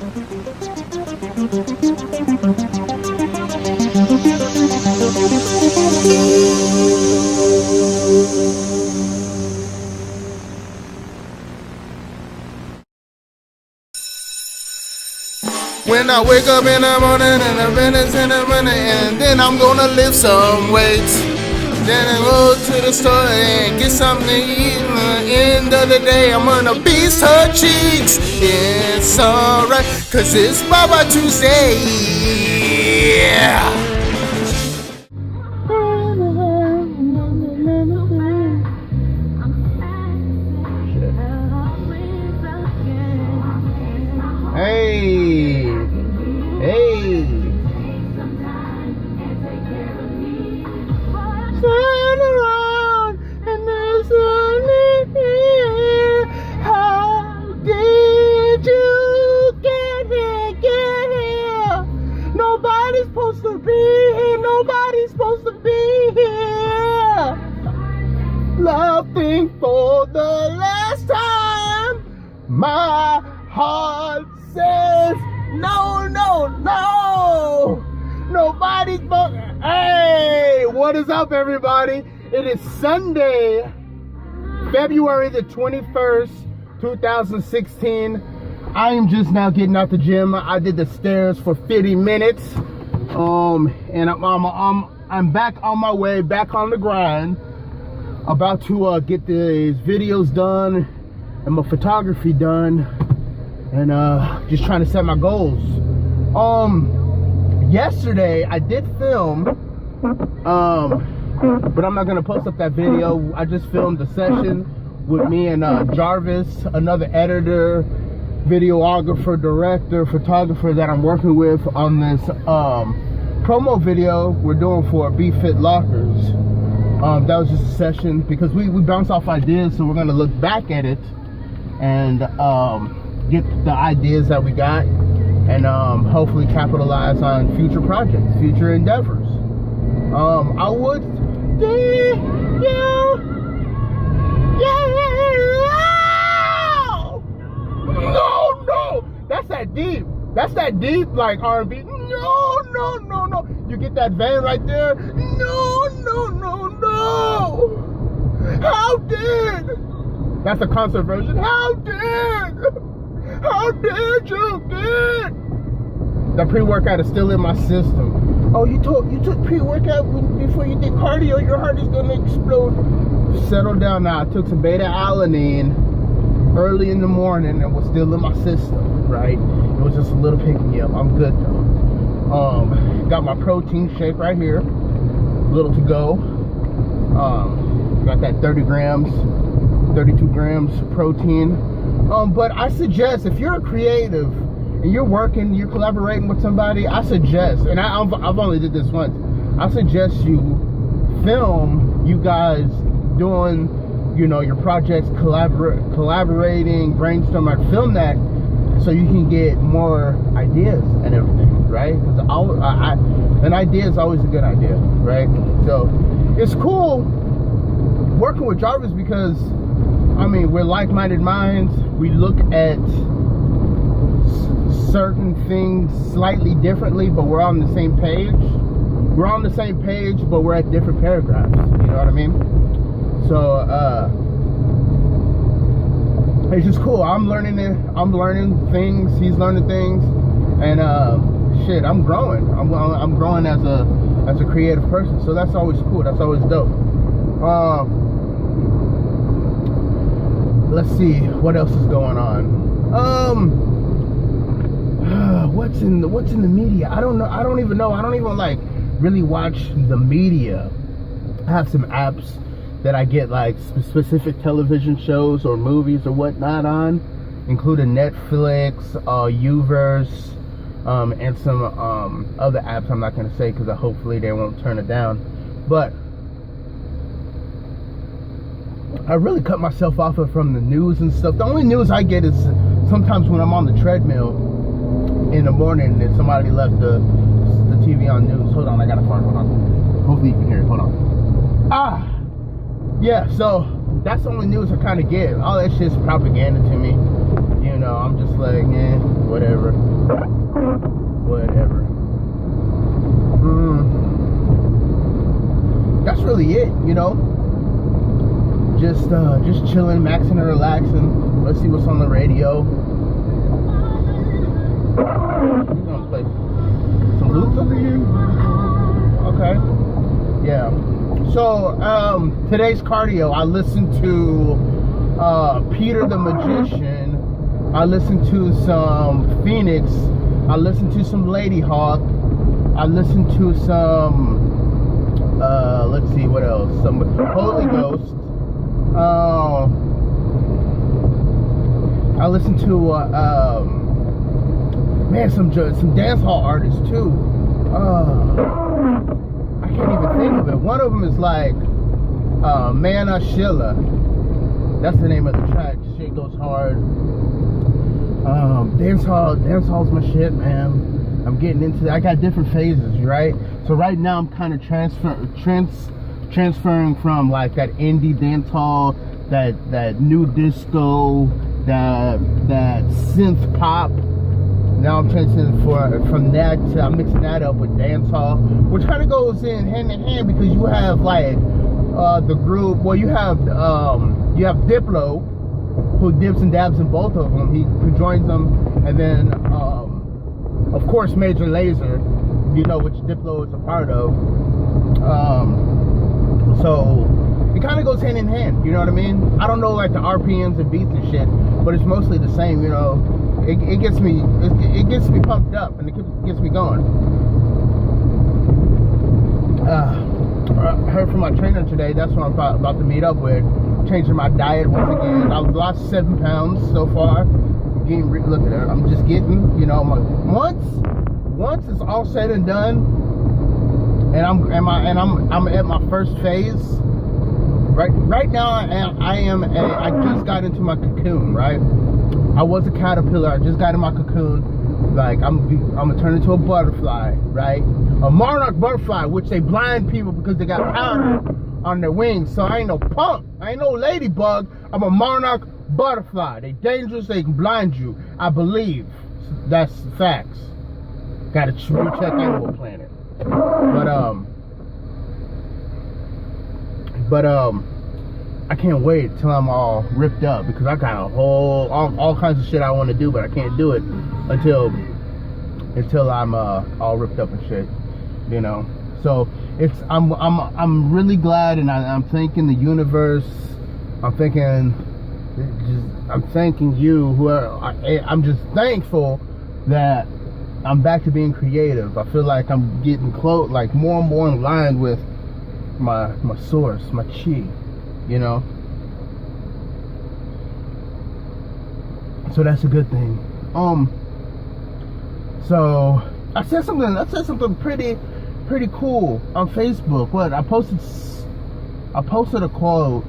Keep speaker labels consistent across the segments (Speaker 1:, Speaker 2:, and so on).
Speaker 1: When I wake up in the morning and the minutes in the morning, and then I'm gonna lift some weights. Then I go to the store and get something to eat. And at the end of the day, I'm gonna beast her cheeks. It's alright, cause it's Baba Tuesday. Yeah. Hey. Hey. Turn around and there's only here. How did you get here? Nobody's supposed to be here. Nobody's supposed to be here. Laughing for the last time. My heart says no, no, no. Nobody's but. Hey, what is up, everybody? It is Sunday, February the 21st, 2016. I am just now getting out the gym. I did the stairs for 50 minutes. And I'm back on my way, back on the grind. About to get these videos done and my photography done, and just trying to set my goals. Yesterday I did film, but I'm not gonna post up that video. I just filmed a session with me and Jarvis, another editor, videographer, director, photographer that I'm working with on this promo video we're doing for Be Fit Lockers. That was just a session because we bounce off ideas, so we're gonna look back at it and get the ideas that we got, and hopefully capitalize on future projects, future endeavors. I would no, that's that deep like R&B. No, you get that vein right there. No, how did? That's the concert version. How did you get? The pre-workout is still in my system. Oh, you took pre-workout before you did cardio. Your heart is gonna explode. Settle down now. I took some beta-alanine early in the morning and was still in my system, right? It was just a little pick-me-up. I'm good though. Got my protein shake right here. Little to go. Got that 30 grams, 32 grams of protein. But I suggest, if you're a creative and you're working, you're collaborating with somebody, I suggest, and I've only did this once, I suggest you film you guys doing, you know, your projects, collaborating, brainstorming, film that so you can get more ideas and everything, right? Because an idea is always a good idea, right? So it's cool working with Jarvis because, I mean, we're like-minded minds. We look at certain things slightly differently, but we're on the same page. We're on the same page, but we're at different paragraphs. You know what I mean? So, it's just cool. I'm learning things. He's learning things, and shit, I'm growing. I'm growing as a creative person. So that's always cool. That's always dope. Let's see what else is going on. What's in the media? I don't know. I don't even know. I don't even like really watch the media. I have some apps that I get like specific television shows or movies or whatnot on, including Netflix, Uverse, and some other apps I'm not gonna say because hopefully they won't turn it down. But I really cut myself off from the news and stuff. The only news I get is sometimes when I'm on the treadmill in the morning and somebody left the TV on news. Hold on, I gotta fart. Hold on. Hopefully you can hear it. Hold on. Yeah, so that's the only news I kind of get. All that shit's propaganda to me. You know, I'm just like, whatever. you know, just chilling, maxing and relaxing. Let's see what's on the radio. We're gonna play some Luther over here. Okay. Yeah. So today's cardio, I listened to Peter the Magician. I listened to some Phoenix. I listened to some Lady Hawk. I listened to some let's see what else. Some Holy Ghost. I listened to man, some dance hall artists too. I can't even think of it. One of them is like Mana Shilla. That's the name of the track. Shit goes hard. Dance hall's my shit, man. I'm getting into that. I got different phases, right? So right now I'm kind of transferring from like that indie dance hall, that new disco, that synth pop. Now I'm transitioning from that to I'm mixing that up with dance hall, which kind of goes in hand because you have like the group. Well, you have Diplo, who dips and dabs in both of them. He joins them, and then of course Major Lazer, you know, which Diplo is a part of. So it kind of goes hand in hand. You know what I mean? I don't know like the RPMs and beats and shit, but it's mostly the same. You know, it gets me pumped up and it gets me going. I heard from my trainer today. That's what I'm about to meet up with. Changing my diet once again. I've lost 7 pounds so far. Look at it. I'm just getting, you know, once it's all said and done, and I'm at my first phase. Right now I just got into my cocoon. Right, I was a caterpillar. I just got in my cocoon. Like I'm gonna turn into a butterfly. Right, a monarch butterfly, which they blind people because they got powder on their wings. So I ain't no punk. I ain't no ladybug. I'm a monarch butterfly. They dangerous. They can blind you. I believe that's facts. Got to recheck Animal Planet. But I can't wait till I'm all ripped up because I got all kinds of shit I want to do, but I can't do it until I'm all ripped up and shit. You know. So I'm really glad, and I'm thanking the universe. I'm thanking you. I'm just thankful that I'm back to being creative. I feel like I'm getting close, like more and more in line with my source, my chi. You know. So that's a good thing. So I said something pretty cool on Facebook. What I posted a quote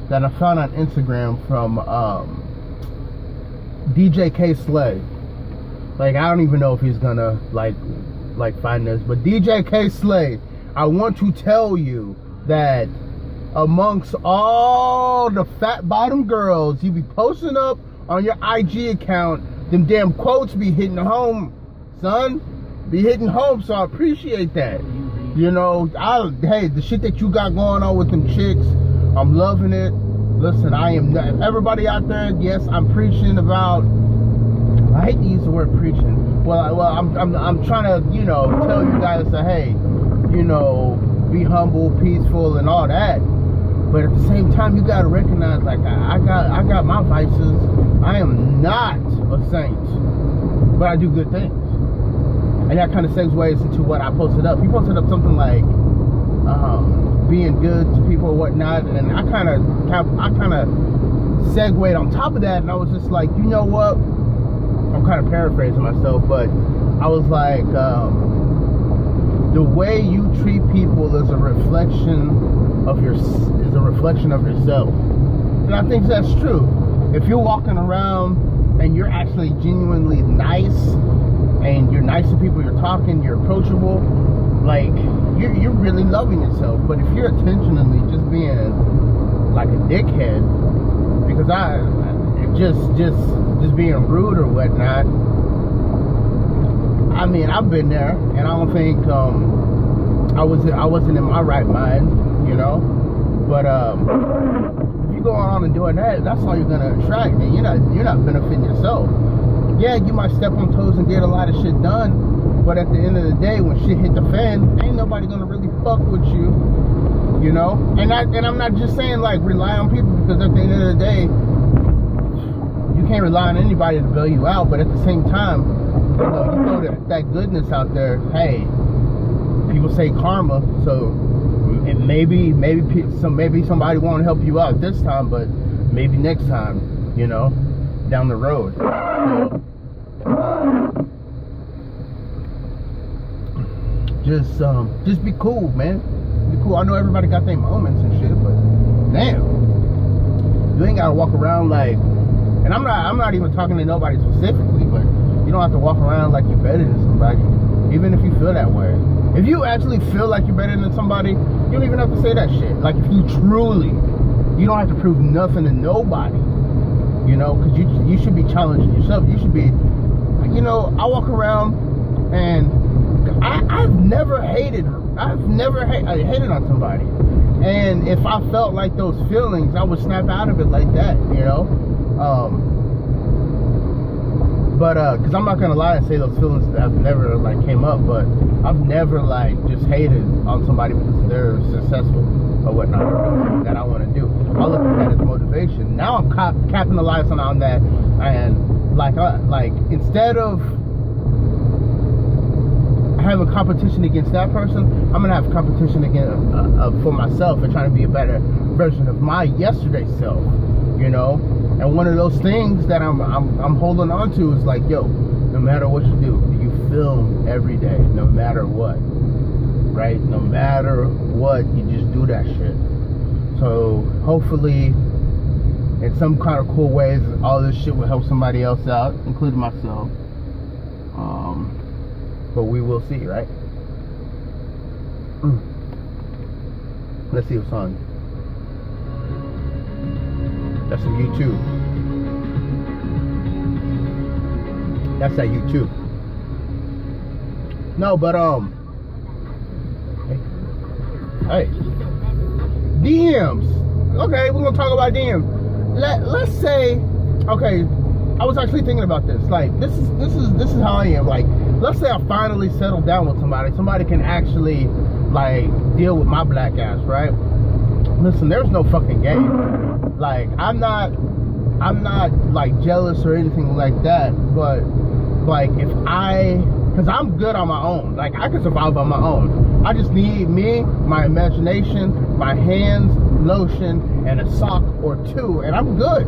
Speaker 1: that I found on Instagram from DJ K Slay. Like I don't even know if he's gonna like find this, but DJ K Slay, I want to tell you that amongst all the fat bottom girls you be posting up on your IG account, them damn quotes be hitting home, son. Be hitting home, so I appreciate that. You know, hey, the shit that you got going on with them chicks, I'm loving it. Listen, everybody out there, yes, I'm preaching about, I hate to use the word preaching. Well, I'm trying to, you know, tell you guys that, hey, you know, be humble, peaceful, and all that. But at the same time, you gotta recognize, like, I got my vices. I am not a saint, but I do good things. And that kind of segues into what I posted up. He posted up something like being good to people or whatnot, and I kind of segued on top of that, and I was just like, you know what? I'm kind of paraphrasing myself, but I was like, the way you treat people is a reflection of yourself, and I think that's true. If you're walking around and you're actually genuinely nice, and you're nice to people, you're talking, you're approachable, like you're really loving yourself. But if you're intentionally just being like a dickhead, because just being rude or whatnot, I mean, I've been there, and I don't think I wasn't in my right mind, you know. But if you go on and doing that, that's all you're gonna attract, and you're not benefiting yourself. Yeah, you might step on toes and get a lot of shit done, but at the end of the day, when shit hit the fan, ain't nobody gonna really fuck with you, you know. And I'm not just saying like rely on people, because at the end of the day, you can't rely on anybody to bail you out. But at the same time, you know that goodness out there. Hey, people say karma, so maybe somebody won't help you out this time, but maybe next time, you know, down the road. So, just be cool, man. Be cool. I know everybody got their moments and shit, but damn, you ain't gotta walk around like. And I'm not even talking to nobody specifically, but you don't have to walk around like you're better than somebody, even if you feel that way. If you actually feel like you're better than somebody, you don't even have to say that shit. Like if you truly, you don't have to prove nothing to nobody, you know, because you should be challenging yourself. You should be, you know, I walk around and I've never hated on somebody. And if I felt like those feelings, I would snap out of it like that, you know. Because I'm not gonna lie and say those feelings have never like came up, but I've never like just hated on somebody because they're successful or whatnot, or doing something that I want to do. I look at that as motivation. Now I'm capitalizing on that, and like instead of having competition against that person, I'm gonna have competition again for myself and trying to be a better version of my yesterday self, you know. And one of those things that I'm holding on to is like, yo, no matter what you do, you film every day, no matter what, right? No matter what, you just do that shit. So hopefully, in some kind of cool ways, all this shit will help somebody else out, including myself. But we will see, right? Let's see what's on. That's some YouTube. That's that YouTube. No, but hey, DMs. Okay, we're gonna talk about DMs. Let's say, okay, I was actually thinking about this. Like, this is how I am. Like, let's say I finally settled down with somebody. Somebody can actually like deal with my black ass, right? Listen, there's no fucking game. Like, I'm not like jealous or anything like that, but like because I'm good on my own. Like, I can survive on my own. I just need me, my imagination, my hands, lotion, and a sock or two, and I'm good.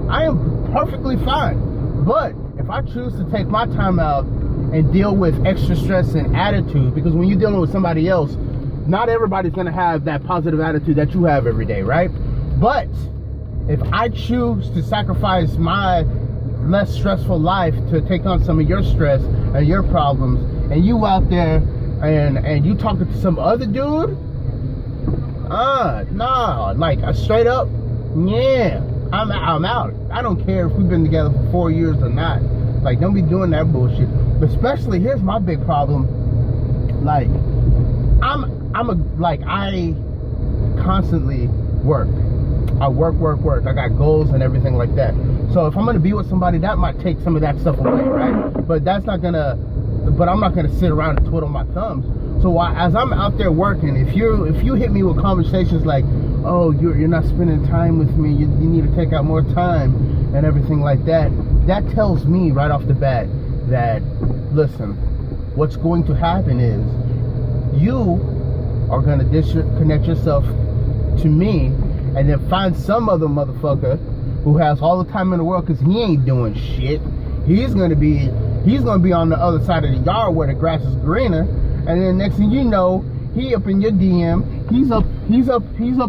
Speaker 1: I am perfectly fine. But if I choose to take my time out and deal with extra stress and attitude, because when you're dealing with somebody else, not everybody's gonna have that positive attitude that you have every day, right? But if I choose to sacrifice my less stressful life to take on some of your stress and your problems, and you out there and you talking to some other dude, nah, like straight up, yeah, I'm out. I don't care if we've been together for 4 years or not. Like, don't be doing that bullshit. But especially, here's my big problem. Like, I constantly work. I work. I got goals and everything like that. So if I'm gonna be with somebody, that might take some of that stuff away, right? But I'm not gonna sit around and twiddle my thumbs. So as I'm out there working, if you hit me with conversations like, oh, you're not spending time with me, you need to take out more time and everything like that, that tells me right off the bat that, listen, what's going to happen is you are going to disconnect yourself to me and then find some other motherfucker who has all the time in the world, because he ain't doing shit. He's going to be on the other side of the yard where the grass is greener, and then next thing you know, he up in your DM, he's up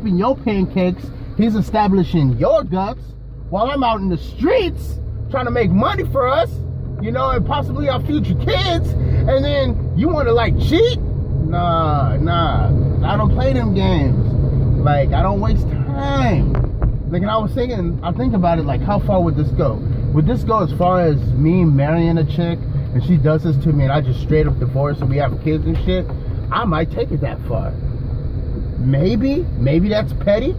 Speaker 1: in your pancakes, he's establishing your guts, while I'm out in the streets trying to make money for us, you know, and possibly our future kids. And then you want to like cheat? Nah, I don't play them games. Like, I don't waste time. Like, and I think about it, like, how far would this go? Would this go as far as me marrying a chick and she does this to me and I just straight up divorce and we have kids and shit? I might take it that far. maybe that's petty,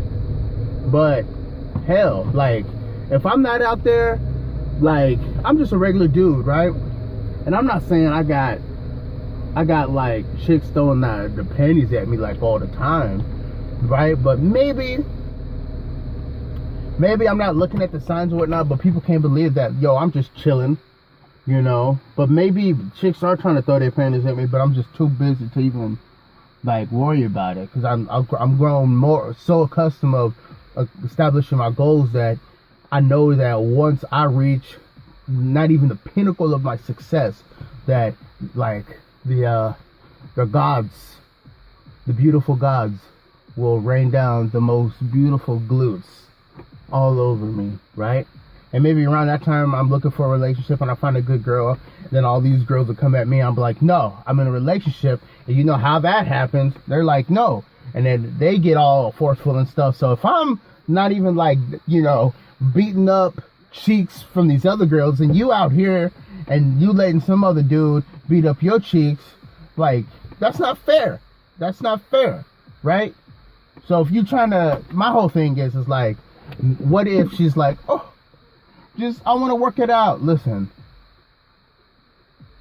Speaker 1: but hell, like, if I'm not out there, like, I'm just a regular dude, right? And I'm not saying I got like chicks throwing the panties at me like all the time, right? But maybe I'm not looking at the signs or whatnot, but people can't believe that, yo, I'm just chilling, you know? But maybe chicks are trying to throw their panties at me, but I'm just too busy to even like worry about it, because I'm grown so accustomed of establishing my goals that I know that once I reach not even the pinnacle of my success, that like the gods, the beautiful gods, will rain down the most beautiful glutes all over me, right? And maybe around that time I'm looking for a relationship and I find a good girl, then all these girls will come at me, I'm like, no, I'm in a relationship. And you know how that happens, they're like, no, and then they get all forceful and stuff. So if I'm not even like, you know, beating up cheeks from these other girls, and you out here and you letting some other dude beat up your cheeks, like, that's not fair. That's not fair, right? So if you trying to, my whole thing is like, what if she's like, oh, I want to work it out. Listen,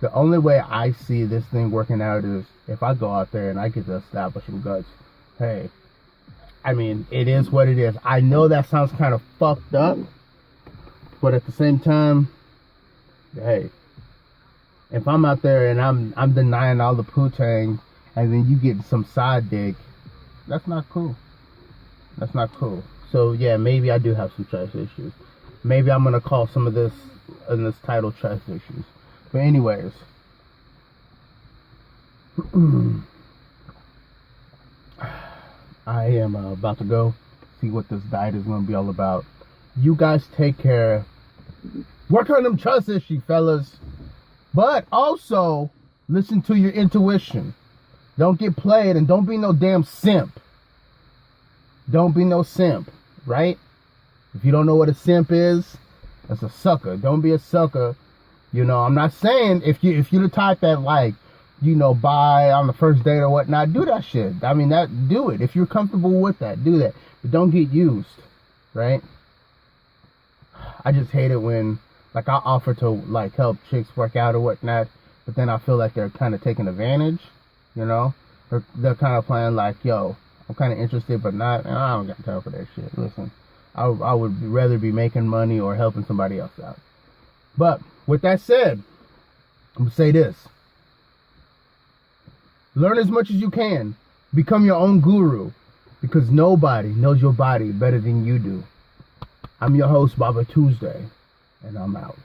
Speaker 1: the only way I see this thing working out is if I go out there and I get to establish some guts. Hey, I mean, it is what it is. I know that sounds kind of fucked up, but at the same time, hey, if I'm out there and I'm denying all the poo-tang, and then you get some side dick, that's not cool. That's not cool. So yeah, maybe I do have some trust issues. Maybe I'm gonna call some of this in this title trust issues. But anyways, I am about to go see what this diet is gonna be all about. You guys take care. Work on them trust issues, fellas. But also, listen to your intuition. Don't get played, and don't be no damn simp. Don't be no simp, right? If you don't know what a simp is, that's a sucker. Don't be a sucker. You know, I'm not saying if you're the type that, like, you know, buy on the first date or whatnot, do that shit. I mean, do it. If you're comfortable with that, do that. But don't get used, right? I just hate it when, like, I offer to, like, help chicks work out or whatnot, but then I feel like they're kind of taking advantage, you know? They're kind of playing like, yo, I'm kind of interested, but not, and I don't got time for that shit. Listen, I would rather be making money or helping somebody else out. But with that said, I'm going to say this. Learn as much as you can. Become your own guru, because nobody knows your body better than you do. I'm your host, Baba Tuesday, and I'm out.